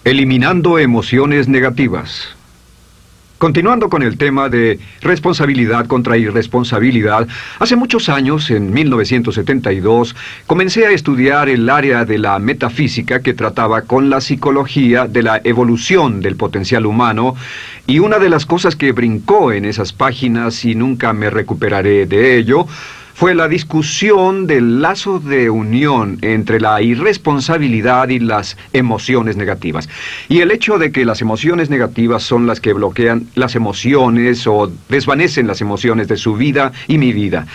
Eliminando emociones negativas. Continuando con el tema de responsabilidad contra irresponsabilidad, hace muchos años, en 1972, comencé a estudiar el área de la metafísica que trataba con la psicología de la evolución del potencial humano, y una de las cosas que brincó en esas páginas, y nunca me recuperaré de ello, fue la discusión del lazo de unión entre la irresponsabilidad y las emociones negativas. Y el hecho de que las emociones negativas son las que bloquean las emociones o desvanecen las emociones de su vida y mi vida.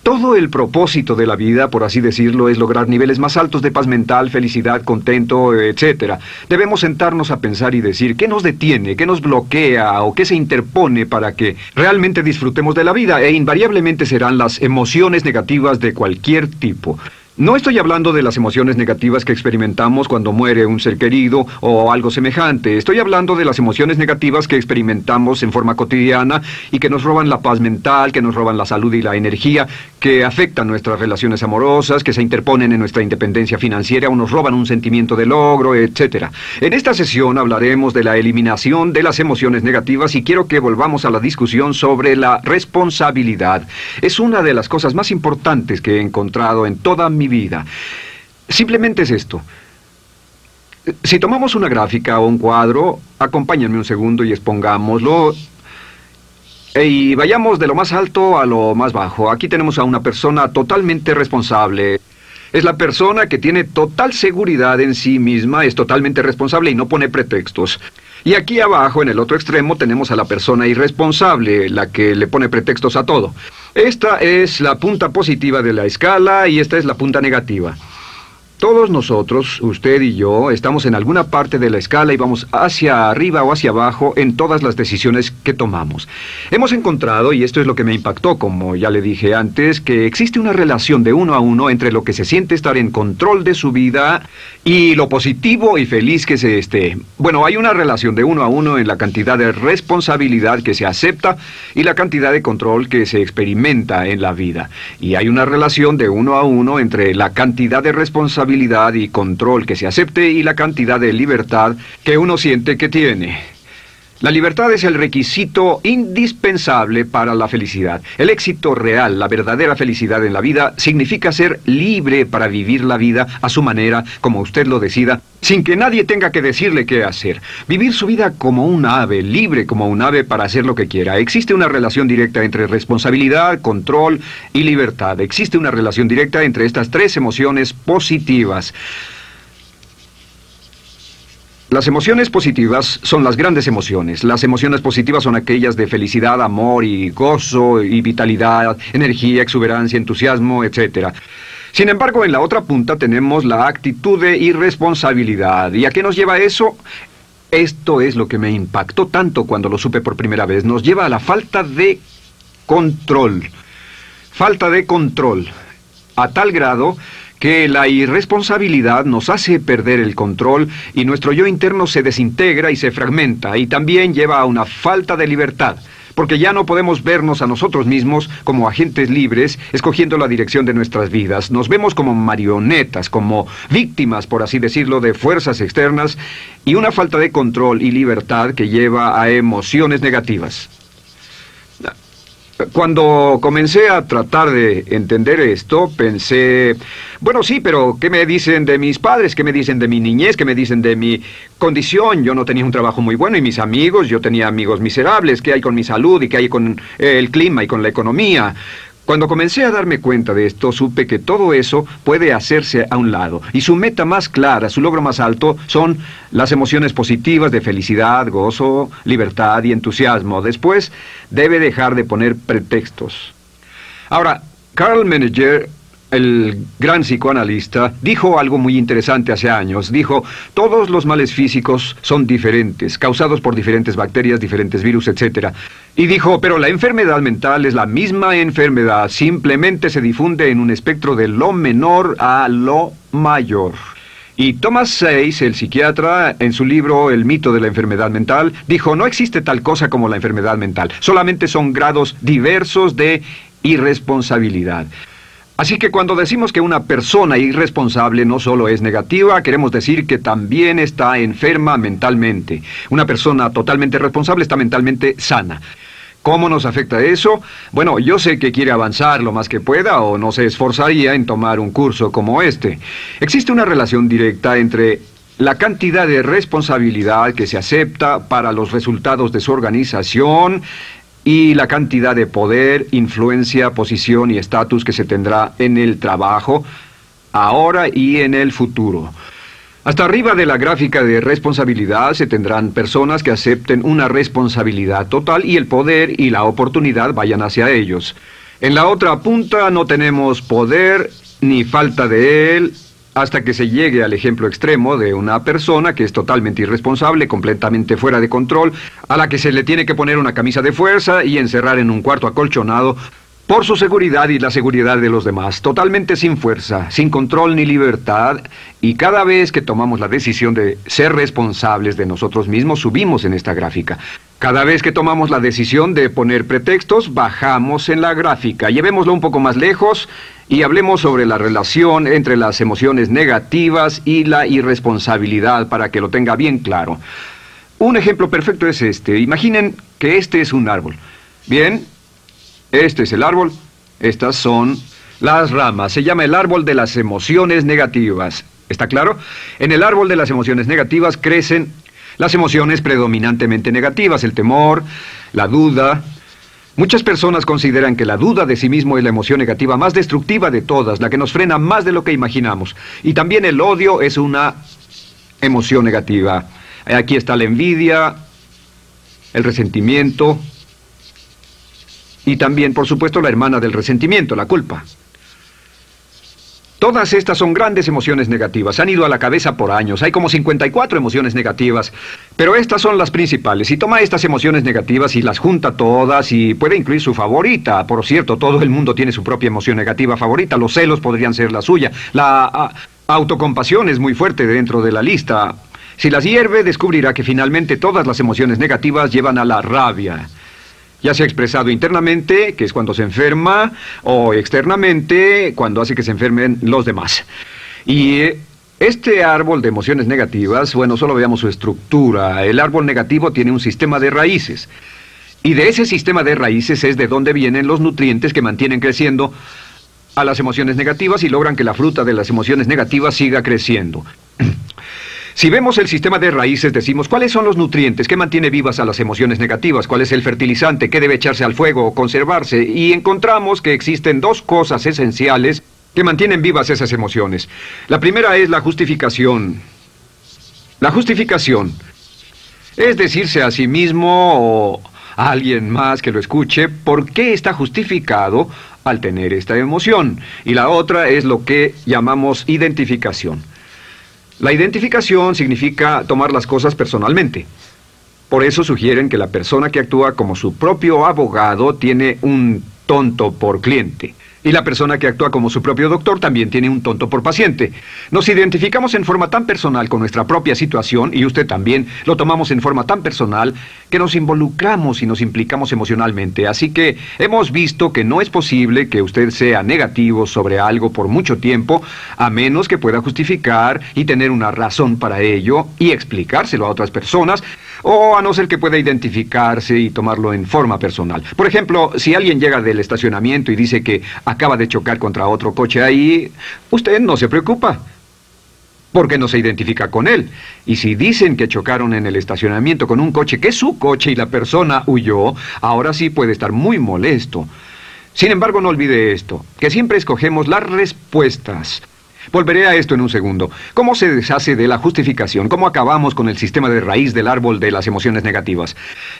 Todo el propósito de la vida, por así decirlo, es lograr niveles más altos de paz mental, felicidad, contento, etc. Debemos sentarnos a pensar y decir qué nos detiene, qué nos bloquea o qué se interpone para que realmente disfrutemos de la vida, e invariablemente serán las emociones negativas de cualquier tipo. No estoy hablando de las emociones negativas que experimentamos cuando muere un ser querido o algo semejante. Estoy hablando de las emociones negativas que experimentamos en forma cotidiana y que nos roban la paz mental, que nos roban la salud y la energía, que afectan nuestras relaciones amorosas, que se interponen en nuestra independencia financiera o nos roban un sentimiento de logro, etc. En esta sesión hablaremos de la eliminación de las emociones negativas y quiero que volvamos a la discusión sobre la responsabilidad. Es una de las cosas más importantes que he encontrado en toda mi vida. Simplemente es esto. Si tomamos una gráfica o un cuadro, acompáñenme un segundo y expongámoslo. Y vayamos de lo más alto a lo más bajo. Aquí tenemos a una persona totalmente responsable. Es la persona que tiene total seguridad en sí misma, es totalmente responsable y no pone pretextos. Y aquí abajo, en el otro extremo, tenemos a la persona irresponsable, la que le pone pretextos a todo. Esta es la punta positiva de la escala y esta es la punta negativa. Todos nosotros, usted y yo, estamos en alguna parte de la escala y vamos hacia arriba o hacia abajo en todas las decisiones que tomamos. Hemos encontrado, y esto es lo que me impactó, como ya le dije antes, que existe una relación de uno a uno entre lo que se siente estar en control de su vida y lo positivo y feliz que se esté. Bueno, hay una relación de uno a uno en la cantidad de responsabilidad que se acepta y la cantidad de control que se experimenta en la vida. Y hay una relación de uno a uno entre la cantidad de responsabilidad y control que se acepte y la cantidad de libertad que uno siente que tiene. La libertad es el requisito indispensable para la felicidad. El éxito real, la verdadera felicidad en la vida, significa ser libre para vivir la vida a su manera, como usted lo decida, sin que nadie tenga que decirle qué hacer. Vivir su vida como un ave, libre como un ave para hacer lo que quiera. Existe una relación directa entre responsabilidad, control y libertad. Existe una relación directa entre estas tres emociones positivas. Las emociones positivas son las grandes emociones. Las emociones positivas son aquellas de felicidad, amor y gozo y vitalidad, energía, exuberancia, entusiasmo, etc. Sin embargo, en la otra punta tenemos la actitud de irresponsabilidad. ¿Y a qué nos lleva eso? Esto es lo que me impactó tanto cuando lo supe por primera vez. Nos lleva a la falta de control. Falta de control. A tal grado que la irresponsabilidad nos hace perder el control y nuestro yo interno se desintegra y se fragmenta, y también lleva a una falta de libertad, porque ya no podemos vernos a nosotros mismos como agentes libres, escogiendo la dirección de nuestras vidas. Nos vemos como marionetas, como víctimas, por así decirlo, de fuerzas externas, y una falta de control y libertad que lleva a emociones negativas. Cuando comencé a tratar de entender esto, pensé, bueno, sí, pero ¿qué me dicen de mis padres? ¿Qué me dicen de mi niñez? ¿Qué me dicen de mi condición? Yo no tenía un trabajo muy bueno y mis amigos, yo tenía amigos miserables. ¿Qué hay con mi salud y qué hay con el clima y con la economía? Cuando comencé a darme cuenta de esto, supe que todo eso puede hacerse a un lado. Y su meta más clara, su logro más alto, son las emociones positivas de felicidad, gozo, libertad y entusiasmo. Después, debe dejar de poner pretextos. Ahora, Carl Menninger, el gran psicoanalista, dijo algo muy interesante hace años. Dijo, todos los males físicos son diferentes, causados por diferentes bacterias, diferentes virus, etc. Y dijo, pero la enfermedad mental es la misma enfermedad, simplemente se difunde en un espectro de lo menor a lo mayor. Y Thomas Sayce, el psiquiatra, en su libro El mito de la enfermedad mental, dijo, no existe tal cosa como la enfermedad mental, solamente son grados diversos de irresponsabilidad. Así que cuando decimos que una persona irresponsable no solo es negativa, queremos decir que también está enferma mentalmente. Una persona totalmente responsable está mentalmente sana. ¿Cómo nos afecta eso? Bueno, yo sé que quiere avanzar lo más que pueda o no se esforzaría en tomar un curso como este. Existe una relación directa entre la cantidad de responsabilidad que se acepta para los resultados de su organización y la cantidad de poder, influencia, posición y estatus que se tendrá en el trabajo, ahora y en el futuro. Hasta arriba de la gráfica de responsabilidad se tendrán personas que acepten una responsabilidad total y el poder y la oportunidad vayan hacia ellos. En la otra punta no tenemos poder ni falta de él, hasta que se llegue al ejemplo extremo de una persona que es totalmente irresponsable, completamente fuera de control, a la que se le tiene que poner una camisa de fuerza y encerrar en un cuarto acolchonado por su seguridad y la seguridad de los demás, totalmente sin fuerza, sin control ni libertad, y cada vez que tomamos la decisión de ser responsables de nosotros mismos, subimos en esta gráfica. Cada vez que tomamos la decisión de poner pretextos, bajamos en la gráfica. Llevémoslo un poco más lejos y hablemos sobre la relación entre las emociones negativas y la irresponsabilidad para que lo tenga bien claro. Un ejemplo perfecto es este. Imaginen que este es un árbol. Bien, este es el árbol. Estas son las ramas. Se llama el árbol de las emociones negativas. ¿Está claro? En el árbol de las emociones negativas crecen las emociones predominantemente negativas, el temor, la duda. Muchas personas consideran que la duda de sí mismo es la emoción negativa más destructiva de todas, la que nos frena más de lo que imaginamos. Y también el odio es una emoción negativa. Aquí está la envidia, el resentimiento y también, por supuesto, la hermana del resentimiento, la culpa. Todas estas son grandes emociones negativas. Han ido a la cabeza por años. Hay como 54 emociones negativas. Pero estas son las principales. Si toma estas emociones negativas y las junta todas y puede incluir su favorita. Por cierto, todo el mundo tiene su propia emoción negativa favorita. Los celos podrían ser la suya. La autocompasión es muy fuerte dentro de la lista. Si las hierve, descubrirá que finalmente todas las emociones negativas llevan a la rabia. Ya sea expresado internamente, que es cuando se enferma, o externamente, cuando hace que se enfermen los demás. Y este árbol de emociones negativas, bueno, solo veamos su estructura. El árbol negativo tiene un sistema de raíces. Y de ese sistema de raíces es de donde vienen los nutrientes que mantienen creciendo a las emociones negativas y logran que la fruta de las emociones negativas siga creciendo. Si vemos el sistema de raíces, decimos, ¿cuáles son los nutrientes que mantiene vivas a las emociones negativas? ¿Cuál es el fertilizante? ¿Qué debe echarse al fuego o conservarse? Y encontramos que existen dos cosas esenciales que mantienen vivas esas emociones. La primera es la justificación. La justificación es decirse a sí mismo o a alguien más que lo escuche por qué está justificado al tener esta emoción. Y la otra es lo que llamamos identificación. La identificación significa tomar las cosas personalmente. Por eso sugieren que la persona que actúa como su propio abogado tiene un tonto por cliente. Y la persona que actúa como su propio doctor también tiene un tonto por paciente. Nos identificamos en forma tan personal con nuestra propia situación, y usted también, lo tomamos en forma tan personal, que nos involucramos y nos implicamos emocionalmente. Así que hemos visto que no es posible que usted sea negativo sobre algo por mucho tiempo, a menos que pueda justificar y tener una razón para ello, y explicárselo a otras personas, o a no ser que pueda identificarse y tomarlo en forma personal. Por ejemplo, si alguien llega del estacionamiento y dice que acaba de chocar contra otro coche ahí, usted no se preocupa, porque no se identifica con él. Y si dicen que chocaron en el estacionamiento con un coche que es su coche y la persona huyó, ahora sí puede estar muy molesto. Sin embargo, no olvide esto, que siempre escogemos las respuestas. Volveré a esto en un segundo. ¿Cómo se deshace de la justificación? ¿Cómo acabamos con el sistema de raíz del árbol de las emociones negativas?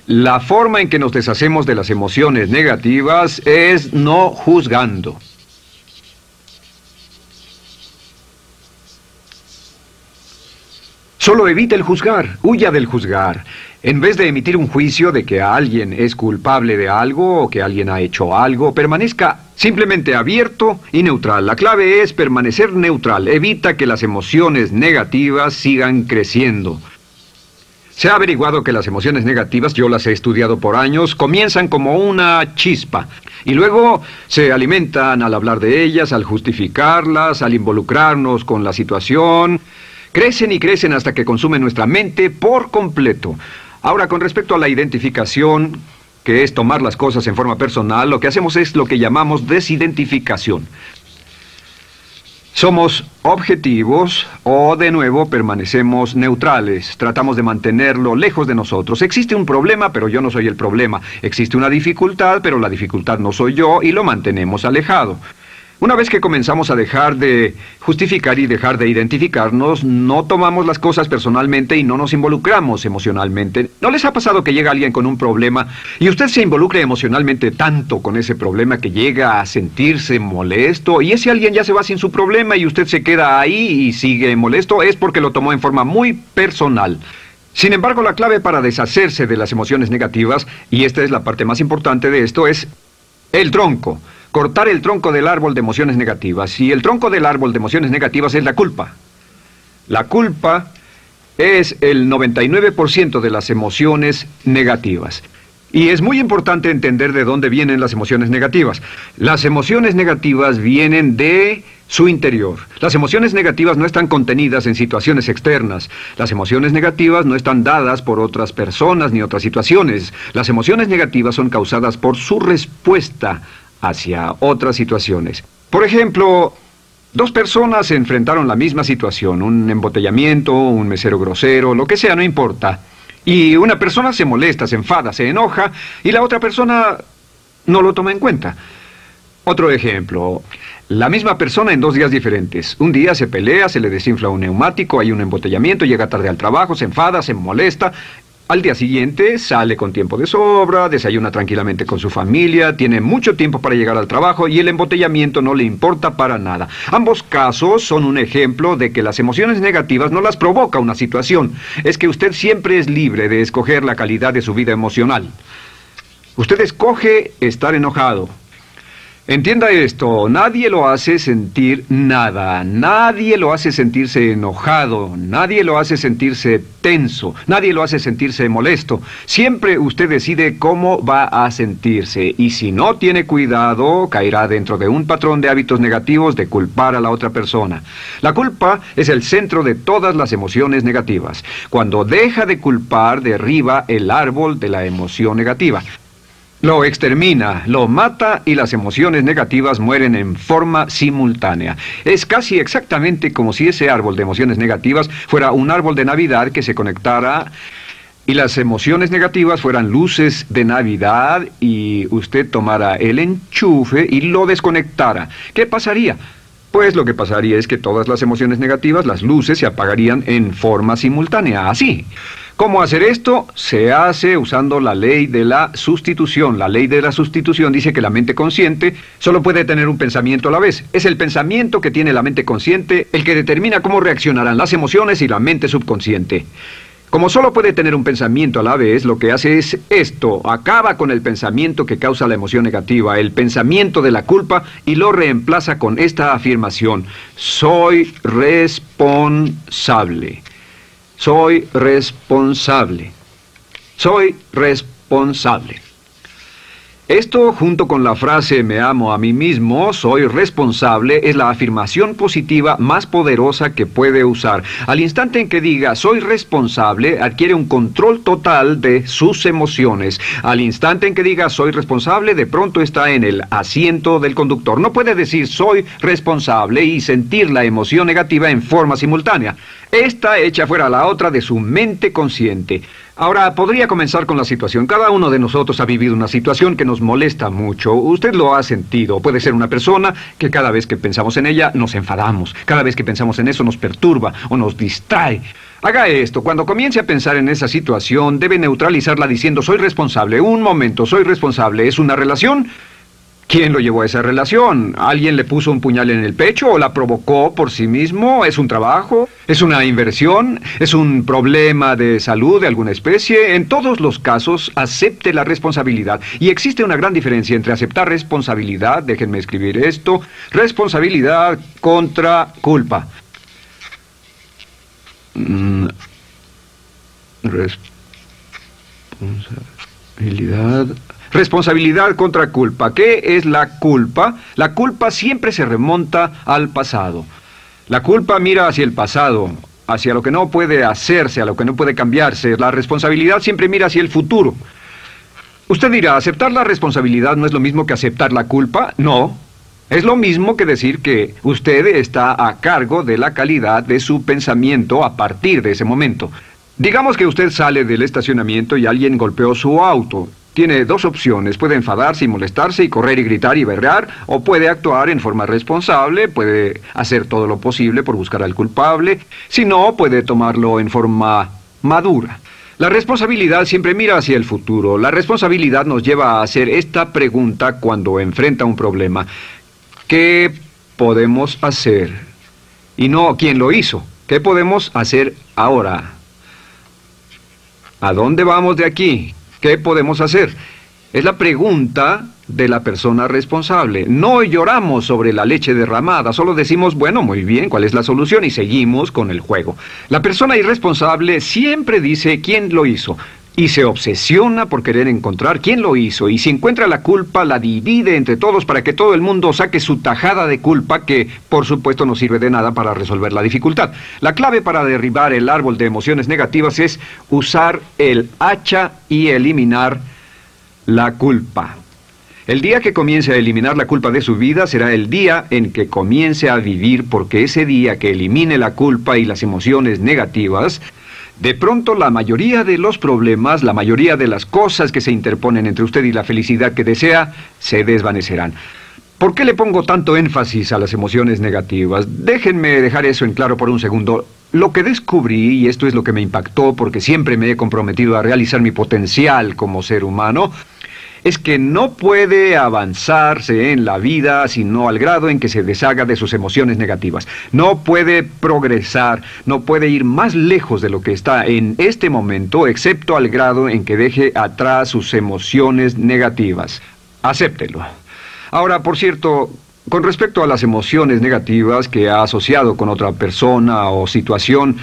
La forma en que nos deshacemos de las emociones negativas es no juzgando. Solo evite el juzgar, huya del juzgar. En vez de emitir un juicio de que alguien es culpable de algo o que alguien ha hecho algo, permanezca simplemente abierto y neutral. La clave es permanecer neutral. Evita que las emociones negativas sigan creciendo. Se ha averiguado que las emociones negativas, yo las he estudiado por años, comienzan como una chispa y luego se alimentan al hablar de ellas, al justificarlas, al involucrarnos con la situación. Crecen y crecen hasta que consumen nuestra mente por completo. Ahora, con respecto a la identificación, que es tomar las cosas en forma personal, lo que hacemos es lo que llamamos desidentificación. Somos objetivos o, de nuevo, permanecemos neutrales. Tratamos de mantenerlo lejos de nosotros. Existe un problema, pero yo no soy el problema. Existe una dificultad, pero la dificultad no soy yo, y lo mantenemos alejado. Una vez que comenzamos a dejar de justificar y dejar de identificarnos, no tomamos las cosas personalmente y no nos involucramos emocionalmente. ¿No les ha pasado que llega alguien con un problema y usted se involucre emocionalmente tanto con ese problema que llega a sentirse molesto y ese alguien ya se va sin su problema y usted se queda ahí y sigue molesto? Es porque lo tomó en forma muy personal. Sin embargo, la clave para deshacerse de las emociones negativas, y esta es la parte más importante de esto, es el tronco. Cortar el tronco del árbol de emociones negativas. Y el tronco del árbol de emociones negativas es la culpa. La culpa es el 99% de las emociones negativas. Y es muy importante entender de dónde vienen las emociones negativas. Las emociones negativas vienen de su interior. Las emociones negativas no están contenidas en situaciones externas. Las emociones negativas no están dadas por otras personas ni otras situaciones. Las emociones negativas son causadas por su respuesta hacia otras situaciones. Por ejemplo, dos personas se enfrentaron la misma situación, un embotellamiento, un mesero grosero, lo que sea, no importa. Y una persona se molesta, se enfada, se enoja, y la otra persona no lo toma en cuenta. Otro ejemplo, la misma persona en 2 días diferentes. Un día se pelea, se le desinfla un neumático, hay un embotellamiento, llega tarde al trabajo, se enfada, se molesta. Al día siguiente sale con tiempo de sobra, desayuna tranquilamente con su familia, tiene mucho tiempo para llegar al trabajo y el embotellamiento no le importa para nada. Ambos casos son un ejemplo de que las emociones negativas no las provoca una situación. Es que usted siempre es libre de escoger la calidad de su vida emocional. Usted escoge estar enojado. Entienda esto, nadie lo hace sentir nada, nadie lo hace sentirse enojado, nadie lo hace sentirse tenso, nadie lo hace sentirse molesto. Siempre usted decide cómo va a sentirse y si no tiene cuidado, caerá dentro de un patrón de hábitos negativos de culpar a la otra persona. La culpa es el centro de todas las emociones negativas. Cuando deja de culpar, derriba el árbol de la emoción negativa. Lo extermina, lo mata y las emociones negativas mueren en forma simultánea. Es casi exactamente como si ese árbol de emociones negativas fuera un árbol de Navidad que se conectara y las emociones negativas fueran luces de Navidad y usted tomara el enchufe y lo desconectara. ¿Qué pasaría? Pues lo que pasaría es que todas las emociones negativas, las luces, se apagarían en forma simultánea, así. ¿Cómo hacer esto? Se hace usando la ley de la sustitución. La ley de la sustitución dice que la mente consciente solo puede tener un pensamiento a la vez. Es el pensamiento que tiene la mente consciente el que determina cómo reaccionarán las emociones y la mente subconsciente. Como solo puede tener un pensamiento a la vez, lo que hace es esto: acaba con el pensamiento que causa la emoción negativa, el pensamiento de la culpa, y lo reemplaza con esta afirmación: soy responsable. Soy responsable. Soy responsable. Esto, junto con la frase me amo a mí mismo, soy responsable, es la afirmación positiva más poderosa que puede usar. Al instante en que diga soy responsable, adquiere un control total de sus emociones. Al instante en que diga soy responsable, de pronto está en el asiento del conductor. No puede decir soy responsable y sentir la emoción negativa en forma simultánea. Esta echa fuera la otra de su mente consciente. Ahora, podría comenzar con la situación. Cada uno de nosotros ha vivido una situación que nos molesta mucho. Usted lo ha sentido. Puede ser una persona que cada vez que pensamos en ella nos enfadamos. Cada vez que pensamos en eso nos perturba o nos distrae. Haga esto. Cuando comience a pensar en esa situación, debe neutralizarla diciendo soy responsable. Un momento, soy responsable. ¿Es una relación? ¿Quién lo llevó a esa relación? ¿Alguien le puso un puñal en el pecho o la provocó por sí mismo? ¿Es un trabajo? ¿Es una inversión? ¿Es un problema de salud de alguna especie? En todos los casos, acepte la responsabilidad. Y existe una gran diferencia entre aceptar responsabilidad, déjenme escribir esto, responsabilidad contra culpa. Responsabilidad. Responsabilidad contra culpa. ¿Qué es la culpa? La culpa siempre se remonta al pasado. La culpa mira hacia el pasado, hacia lo que no puede hacerse, a lo que no puede cambiarse. La responsabilidad siempre mira hacia el futuro. Usted dirá, ¿aceptar la responsabilidad no es lo mismo que aceptar la culpa? No. Es lo mismo que decir que usted está a cargo de la calidad de su pensamiento a partir de ese momento. Digamos que usted sale del estacionamiento y alguien golpeó su auto. Tiene dos opciones, puede enfadarse y molestarse y correr y gritar y berrear, o puede actuar en forma responsable, puede hacer todo lo posible por buscar al culpable, si no, puede tomarlo en forma madura. La responsabilidad siempre mira hacia el futuro. La responsabilidad nos lleva a hacer esta pregunta cuando enfrenta un problema. ¿Qué podemos hacer? Y no, ¿quién lo hizo? ¿Qué podemos hacer ahora? ¿A dónde vamos de aquí? ¿Qué podemos hacer? Es la pregunta de la persona responsable. No lloramos sobre la leche derramada, solo decimos, bueno, muy bien, ¿cuál es la solución? Y seguimos con el juego. La persona irresponsable siempre dice quién lo hizo y se obsesiona por querer encontrar quién lo hizo, y si encuentra la culpa la divide entre todos para que todo el mundo saque su tajada de culpa, que por supuesto no sirve de nada para resolver la dificultad. La clave para derribar el árbol de emociones negativas es usar el hacha y eliminar la culpa. El día que comience a eliminar la culpa de su vida será el día en que comience a vivir, porque ese día que elimine la culpa y las emociones negativas, de pronto la mayoría de los problemas, la mayoría de las cosas que se interponen entre usted y la felicidad que desea, se desvanecerán. ¿Por qué le pongo tanto énfasis a las emociones negativas? Déjenme dejar eso en claro por un segundo. Lo que descubrí, y esto es lo que me impactó porque siempre me he comprometido a realizar mi potencial como ser humano, es que no puede avanzarse en la vida sino al grado en que se deshaga de sus emociones negativas. No puede progresar, no puede ir más lejos de lo que está en este momento, excepto al grado en que deje atrás sus emociones negativas. Acéptelo. Ahora, por cierto, con respecto a las emociones negativas que ha asociado con otra persona o situación,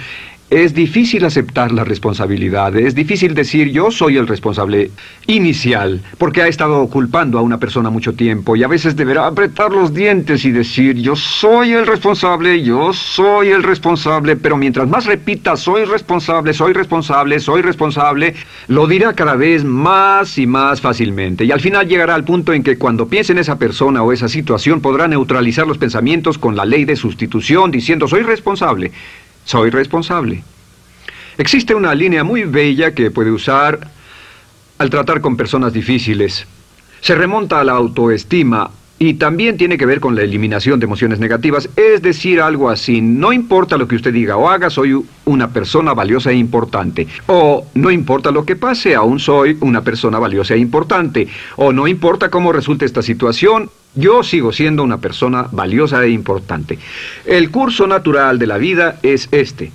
es difícil aceptar la responsabilidad, es difícil decir yo soy el responsable inicial, porque ha estado culpando a una persona mucho tiempo y a veces deberá apretar los dientes y decir yo soy el responsable, pero mientras más repita soy responsable, lo dirá cada vez más y más fácilmente, y al final llegará al punto en que cuando piense en esa persona o esa situación podrá neutralizar los pensamientos con la ley de sustitución diciendo soy responsable. Soy responsable. Existe una línea muy bella que puede usar al tratar con personas difíciles. Se remonta a la autoestima y también tiene que ver con la eliminación de emociones negativas. Es decir, algo así, no importa lo que usted diga o haga, soy una persona valiosa e importante. O no importa lo que pase, aún soy una persona valiosa e importante. O no importa cómo resulte esta situación, yo sigo siendo una persona valiosa e importante. El curso natural de la vida es este.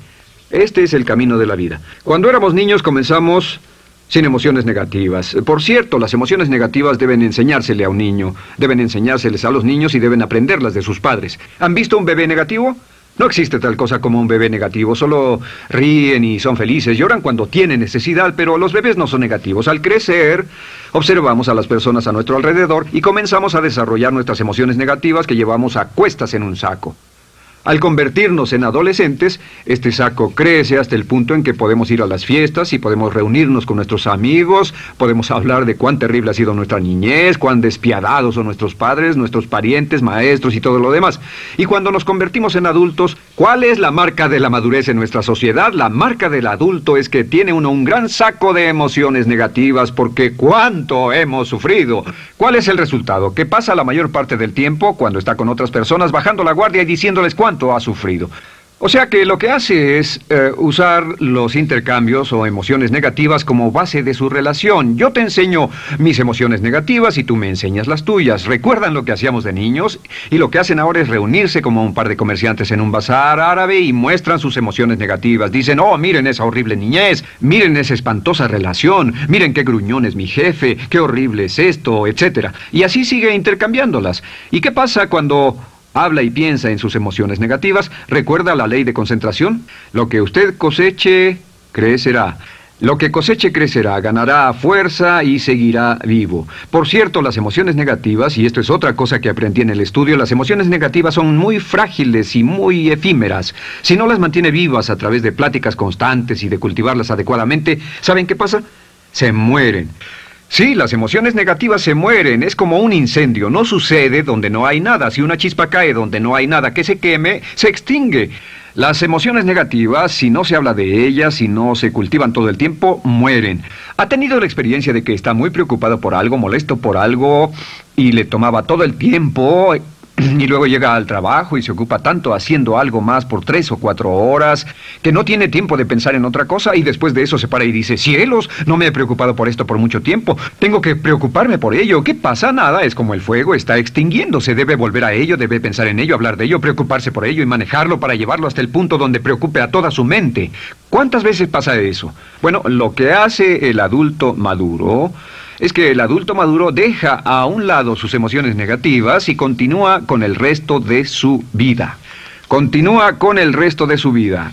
Este es el camino de la vida. Cuando éramos niños comenzamos sin emociones negativas. Por cierto, las emociones negativas deben enseñársele a un niño. Deben enseñárseles a los niños y deben aprenderlas de sus padres. ¿Han visto un bebé negativo? No existe tal cosa como un bebé negativo, solo ríen y son felices, lloran cuando tienen necesidad, pero los bebés no son negativos. Al crecer, observamos a las personas a nuestro alrededor y comenzamos a desarrollar nuestras emociones negativas que llevamos a cuestas en un saco. Al convertirnos en adolescentes, este saco crece hasta el punto en que podemos ir a las fiestas y podemos reunirnos con nuestros amigos, podemos hablar de cuán terrible ha sido nuestra niñez, cuán despiadados son nuestros padres, nuestros parientes, maestros y todo lo demás. Y cuando nos convertimos en adultos, ¿cuál es la marca de la madurez en nuestra sociedad? La marca del adulto es que tiene uno un gran saco de emociones negativas porque ¿cuánto hemos sufrido? ¿Cuál es el resultado? Que pasa la mayor parte del tiempo cuando está con otras personas bajando la guardia y diciéndoles cuánto ha sufrido. O sea que lo que hace es usar los intercambios o emociones negativas como base de su relación. Yo te enseño mis emociones negativas y tú me enseñas las tuyas. ¿Recuerdan lo que hacíamos de niños? Y lo que hacen ahora es reunirse como un par de comerciantes en un bazar árabe y muestran sus emociones negativas. Dicen, oh, miren esa horrible niñez, miren esa espantosa relación, miren qué gruñón es mi jefe, qué horrible es esto, etc. Y así sigue intercambiándolas. ¿Y qué pasa cuando habla y piensa en sus emociones negativas? ¿Recuerda la ley de concentración? Lo que usted coseche, crecerá. Lo que coseche crecerá, ganará fuerza y seguirá vivo. Por cierto, las emociones negativas, y esto es otra cosa que aprendí en el estudio, las emociones negativas son muy frágiles y muy efímeras. Si no las mantiene vivas a través de pláticas constantes y de cultivarlas adecuadamente, ¿saben qué pasa? Se mueren. Sí, las emociones negativas se mueren, es como un incendio, no sucede donde no hay nada. Si una chispa cae donde no hay nada que se queme, se extingue. Las emociones negativas, si no se habla de ellas, si no se cultivan todo el tiempo, mueren. ¿Ha tenido la experiencia de que está muy preocupado por algo, molesto por algo, y le tomaba todo el tiempo, y luego llega al trabajo y se ocupa tanto haciendo algo más por 3 o 4 horas, que no tiene tiempo de pensar en otra cosa, y después de eso se para y dice, cielos, no me he preocupado por esto por mucho tiempo, tengo que preocuparme por ello? ¿Qué pasa? Nada, es como el fuego, está extinguiéndose, debe volver a ello, debe pensar en ello, hablar de ello, preocuparse por ello y manejarlo para llevarlo hasta el punto donde preocupe a toda su mente. ¿Cuántas veces pasa eso? Bueno, lo que hace el adulto maduro es que el adulto maduro deja a un lado sus emociones negativas y continúa con el resto de su vida. Continúa con el resto de su vida.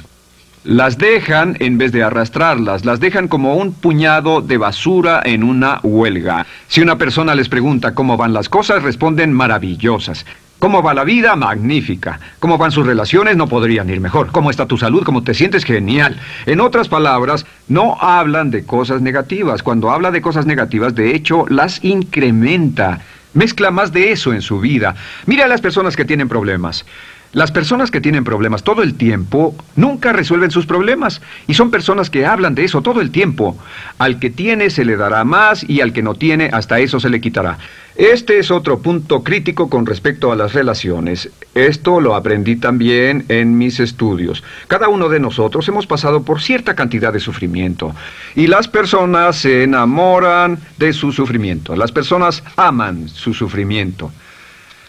Las dejan en vez de arrastrarlas, las dejan como un puñado de basura en una huelga. Si una persona les pregunta cómo van las cosas, responden maravillosas. ¿Cómo va la vida? Magnífica. ¿Cómo van sus relaciones? No podrían ir mejor. ¿Cómo está tu salud? ¿Cómo te sientes? Genial. En otras palabras, no hablan de cosas negativas. Cuando habla de cosas negativas, de hecho, las incrementa. Mezcla más de eso en su vida. Mira a las personas que tienen problemas. Las personas que tienen problemas todo el tiempo nunca resuelven sus problemas, y son personas que hablan de eso todo el tiempo. Al que tiene se le dará más, y al que no tiene hasta eso se le quitará. Este es otro punto crítico con respecto a las relaciones. Esto lo aprendí también en mis estudios. Cada uno de nosotros hemos pasado por cierta cantidad de sufrimiento, y las personas se enamoran de su sufrimiento. Las personas aman su sufrimiento.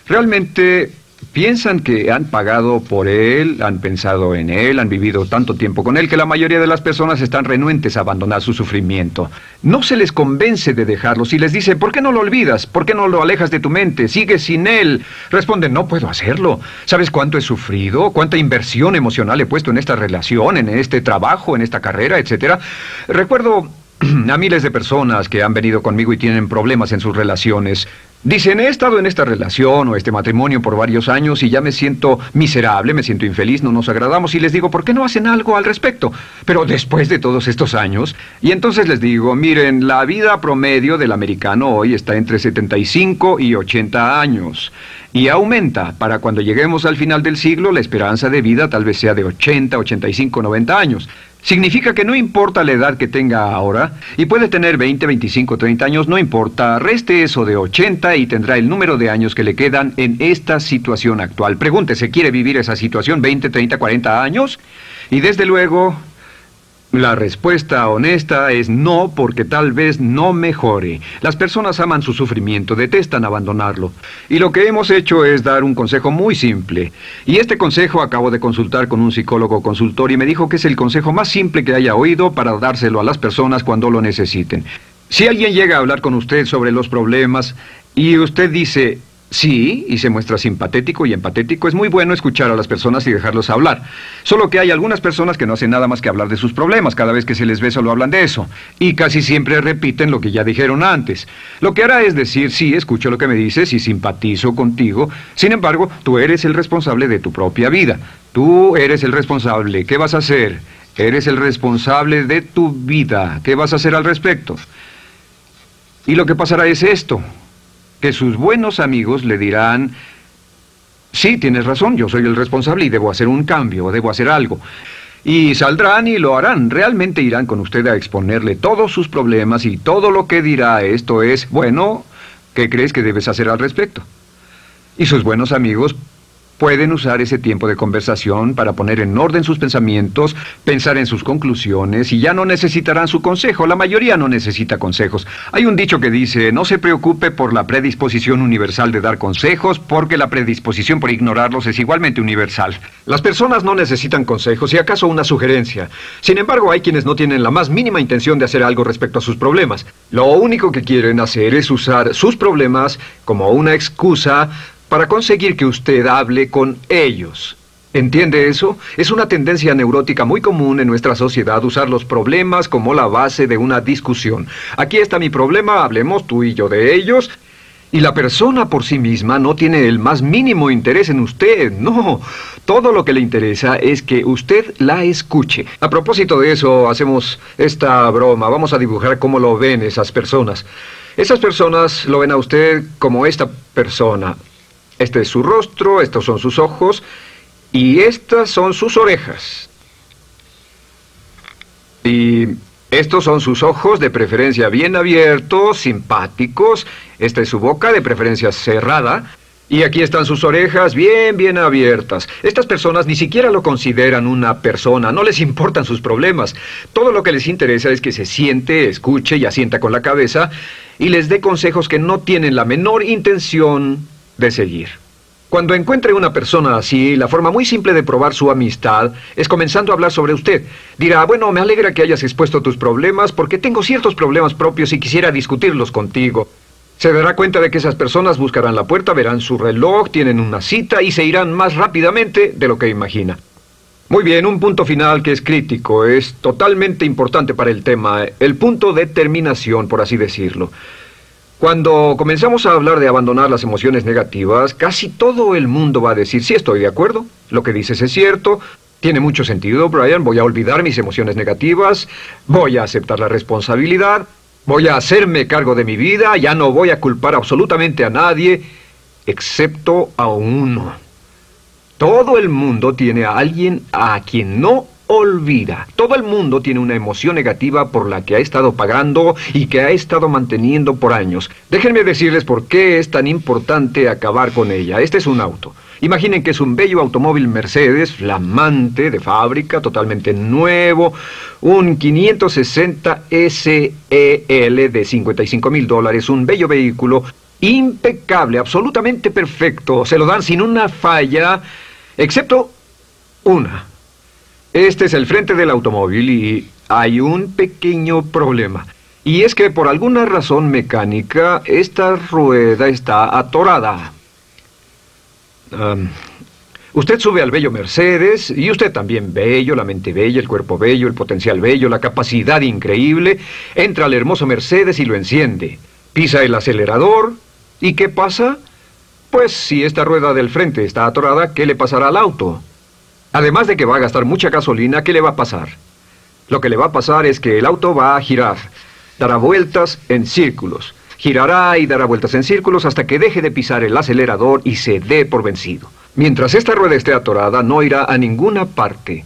Realmente piensan que han pagado por él, han pensado en él, han vivido tanto tiempo con él, que la mayoría de las personas están renuentes a abandonar su sufrimiento. No se les convence de dejarlo. Si les dice, ¿por qué no lo olvidas? ¿Por qué no lo alejas de tu mente? ¿Sigues sin él? Responden, no puedo hacerlo. ¿Sabes cuánto he sufrido? ¿Cuánta inversión emocional he puesto en esta relación, en este trabajo, en esta carrera, etcétera? Recuerdo a miles de personas que han venido conmigo y tienen problemas en sus relaciones. Dicen, he estado en esta relación o este matrimonio por varios años y ya me siento miserable, me siento infeliz, no nos agradamos, y les digo, ¿por qué no hacen algo al respecto? Pero después de todos estos años, y entonces les digo, miren, la vida promedio del americano hoy está entre 75 y 80 años. Y aumenta. Para cuando lleguemos al final del siglo, la esperanza de vida tal vez sea de 80, 85, 90 años. Significa que no importa la edad que tenga ahora, y puede tener 20, 25, 30 años, no importa, reste eso de 80 y tendrá el número de años que le quedan en esta situación actual. Pregúntese, ¿quiere vivir esa situación 20, 30, 40 años? Y desde luego, la respuesta honesta es no, porque tal vez no mejore. Las personas aman su sufrimiento, detestan abandonarlo. Y lo que hemos hecho es dar un consejo muy simple. Y este consejo acabo de consultar con un psicólogo consultor y me dijo que es el consejo más simple que haya oído para dárselo a las personas cuando lo necesiten. Si alguien llega a hablar con usted sobre los problemas y usted dice sí, y se muestra simpatético y empatético, es muy bueno escuchar a las personas y dejarlos hablar. Solo que hay algunas personas que no hacen nada más que hablar de sus problemas. Cada vez que se les ve solo hablan de eso. Y casi siempre repiten lo que ya dijeron antes. Lo que hará es decir, sí, escucho lo que me dices y simpatizo contigo. Sin embargo, tú eres el responsable de tu propia vida. Tú eres el responsable. ¿Qué vas a hacer? Eres el responsable de tu vida. ¿Qué vas a hacer al respecto? Y lo que pasará es esto, que sus buenos amigos le dirán, sí, tienes razón, yo soy el responsable y debo hacer un cambio, debo hacer algo. Y saldrán y lo harán, realmente irán con usted a exponerle todos sus problemas y todo lo que dirá esto es, bueno, ¿qué crees que debes hacer al respecto? Y sus buenos amigos pueden usar ese tiempo de conversación para poner en orden sus pensamientos, pensar en sus conclusiones, y ya no necesitarán su consejo. La mayoría no necesita consejos. Hay un dicho que dice, no se preocupe por la predisposición universal de dar consejos, porque la predisposición por ignorarlos es igualmente universal. Las personas no necesitan consejos, si acaso una sugerencia. Sin embargo, hay quienes no tienen la más mínima intención de hacer algo respecto a sus problemas. Lo único que quieren hacer es usar sus problemas como una excusa para conseguir que usted hable con ellos. ¿Entiende eso? Es una tendencia neurótica muy común en nuestra sociedad usar los problemas como la base de una discusión. Aquí está mi problema, hablemos tú y yo de ellos. Y la persona por sí misma no tiene el más mínimo interés en usted, no. Todo lo que le interesa es que usted la escuche. A propósito de eso, hacemos esta broma. Vamos a dibujar cómo lo ven esas personas. Esas personas lo ven a usted como esta persona. Este es su rostro, estos son sus ojos y estas son sus orejas. Y estos son sus ojos, de preferencia bien abiertos, simpáticos. Esta es su boca, de preferencia cerrada. Y aquí están sus orejas bien abiertas. Estas personas ni siquiera lo consideran una persona, no les importan sus problemas. Todo lo que les interesa es que se siente, escuche y asienta con la cabeza y les dé consejos que no tienen la menor intención de seguir. Cuando encuentre una persona así, la forma muy simple de probar su amistad es comenzando a hablar sobre usted. Dirá, bueno, me alegra que hayas expuesto tus problemas porque tengo ciertos problemas propios y quisiera discutirlos contigo. Se dará cuenta de que esas personas buscarán la puerta, verán su reloj, tienen una cita y se irán más rápidamente de lo que imagina. Muy bien, un punto final que es crítico, es totalmente importante para el tema, el punto de terminación, por así decirlo. Cuando comenzamos a hablar de abandonar las emociones negativas, casi todo el mundo va a decir, sí, estoy de acuerdo, lo que dices es cierto, tiene mucho sentido, Brian, voy a olvidar mis emociones negativas, voy a aceptar la responsabilidad, voy a hacerme cargo de mi vida, ya no voy a culpar absolutamente a nadie, excepto a uno. Todo el mundo tiene a alguien a quien no olvida. Todo el mundo tiene una emoción negativa por la que ha estado pagando y que ha estado manteniendo por años. Déjenme decirles por qué es tan importante acabar con ella. Este es un auto. Imaginen que es un bello automóvil Mercedes, flamante, de fábrica, totalmente nuevo, un 560 SEL de $55,000, un bello vehículo, impecable, absolutamente perfecto. Se lo dan sin una falla, excepto una. Este es el frente del automóvil y hay un pequeño problema. Y es que por alguna razón mecánica, esta rueda está atorada. Usted sube al bello Mercedes, y usted también bello, la mente bella, el cuerpo bello, el potencial bello, la capacidad increíble. Entra al hermoso Mercedes y lo enciende. Pisa el acelerador, ¿y qué pasa? Pues si esta rueda del frente está atorada, ¿qué le pasará al auto? Además de que va a gastar mucha gasolina, ¿qué le va a pasar? Lo que le va a pasar es que el auto va a girar, dará vueltas en círculos. Girará y dará vueltas en círculos hasta que deje de pisar el acelerador y se dé por vencido. Mientras esta rueda esté atorada, no irá a ninguna parte.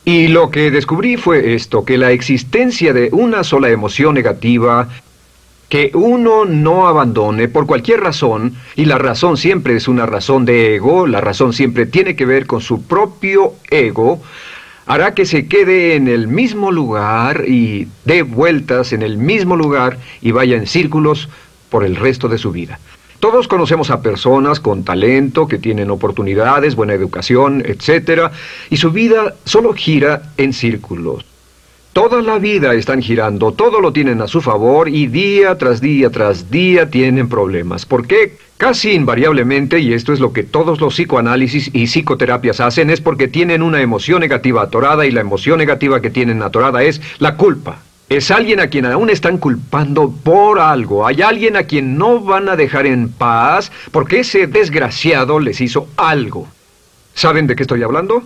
Y lo que descubrí fue esto, que la existencia de una sola emoción negativa que uno no abandone por cualquier razón, y la razón siempre es una razón de ego, la razón siempre tiene que ver con su propio ego, hará que se quede en el mismo lugar y dé vueltas en el mismo lugar y vaya en círculos por el resto de su vida. Todos conocemos a personas con talento, que tienen oportunidades, buena educación, etc., y su vida solo gira en círculos. Toda la vida están girando, todo lo tienen a su favor y día tras día tras día tienen problemas. ¿Por qué? Casi invariablemente, y esto es lo que todos los psicoanálisis y psicoterapias hacen, es porque tienen una emoción negativa atorada y la emoción negativa que tienen atorada es la culpa. Es alguien a quien aún están culpando por algo. Hay alguien a quien no van a dejar en paz porque ese desgraciado les hizo algo. ¿Saben de qué estoy hablando?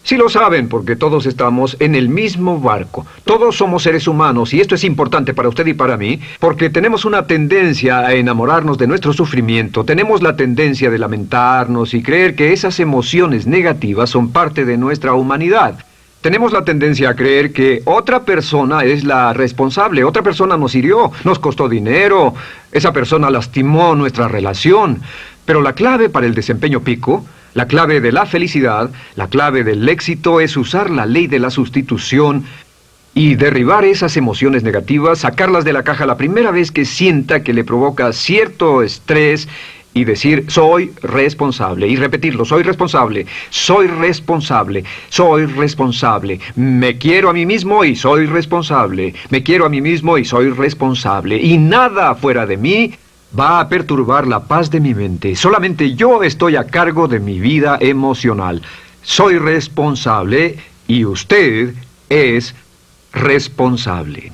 Sí lo saben, porque todos estamos en el mismo barco. Todos somos seres humanos, y esto es importante para usted y para mí, porque tenemos una tendencia a enamorarnos de nuestro sufrimiento. Tenemos la tendencia de lamentarnos y creer que esas emociones negativas son parte de nuestra humanidad. Tenemos la tendencia a creer que otra persona es la responsable, otra persona nos hirió, nos costó dinero, esa persona lastimó nuestra relación. Pero la clave para el desempeño pico, la clave de la felicidad, la clave del éxito es usar la ley de la sustitución y derribar esas emociones negativas, sacarlas de la caja la primera vez que sienta que le provoca cierto estrés y decir, soy responsable, y repetirlo, soy responsable, soy responsable, soy responsable, me quiero a mí mismo y soy responsable, me quiero a mí mismo y soy responsable, y nada fuera de mí va a perturbar la paz de mi mente. Solamente yo estoy a cargo de mi vida emocional. Soy responsable y usted es responsable.